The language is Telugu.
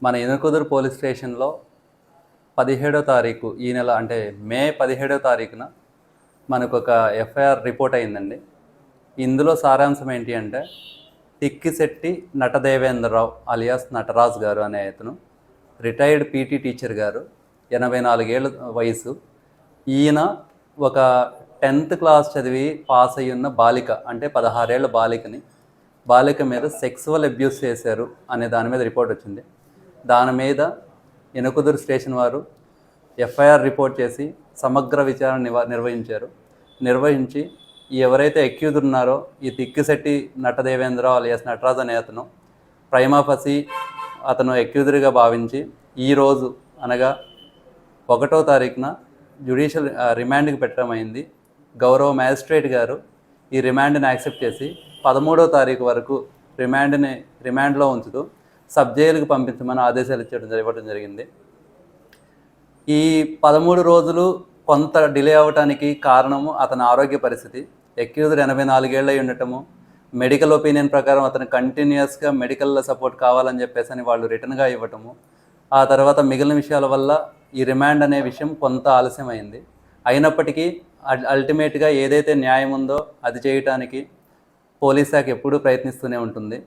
మన ఎనుకుదురు పోలీస్ స్టేషన్లో 17వ తారీఖు ఈ నెల అంటే మే 17వ తారీఖున మనకు ఒక ఎఫ్ఐఆర్ రిపోర్ట్ అయిందండి. ఇందులో సారాంశం ఏంటి అంటే తిక్కిశెట్టి నటదేవేంద్రరావు అలియాస్ నటరాజు గారు అనే అతను రిటైర్డ్ పీటీ టీచర్ గారు, 84 ఏళ్ళ వయసు. ఈయన ఒక 10th క్లాస్ చదివి పాస్ అయ్యి ఉన్న బాలిక అంటే 16 ఏళ్ళ బాలిక మీద సెక్సువల్ అబ్యూస్ చేశారు అనే దాని మీద రిపోర్ట్ వచ్చింది. దాని మీద ఎనుకుదురు స్టేషన్ వారు ఎఫ్ఐఆర్ రిపోర్ట్ చేసి సమగ్ర విచారణ నిర్వహించి ఎవరైతే అక్యూజ్డ్ ఉన్నారో ఈ తిక్కిశెట్టి నటదేవేంద్రరావు అలియాస్ నటరాజ్ అనే అతను ప్రైమా ఫసి అతను అక్యూజ్డ్గా భావించి ఈరోజు అనగా 1వ తారీఖున జ్యుడిషియల్ రిమాండ్కి పెట్టడమైంది. గౌరవ మ్యాజిస్ట్రేట్ గారు ఈ రిమాండ్ని యాక్సెప్ట్ చేసి 13వ తారీఖు వరకు రిమాండ్లో ఉంచుతూ సబ్ జైలుకి పంపించమని ఆదేశాలు ఇవ్వడం జరిగింది. ఈ 13 రోజులు కొంత డిలే అవ్వటానికి కారణము అతని ఆరోగ్య పరిస్థితి. అక్యూజ్డ్ 84 ఏళ్ళు అయి ఉండటము, మెడికల్ ఒపీనియన్ ప్రకారం అతను కంటిన్యూస్గా మెడికల్ సపోర్ట్ కావాలని చెప్పేసి వాళ్ళు రిటర్న్గా ఇవ్వటము, ఆ తర్వాత మిగిలిన విషయాల వల్ల ఈ రిమాండ్ అనే విషయం కొంత ఆలస్యమైంది. అయినప్పటికీ అల్టిమేట్గా ఏదైతే న్యాయం ఉందో అది చేయటానికి పోలీస్ శాఖ ఎప్పుడూ ప్రయత్నిస్తూనే ఉంటుంది.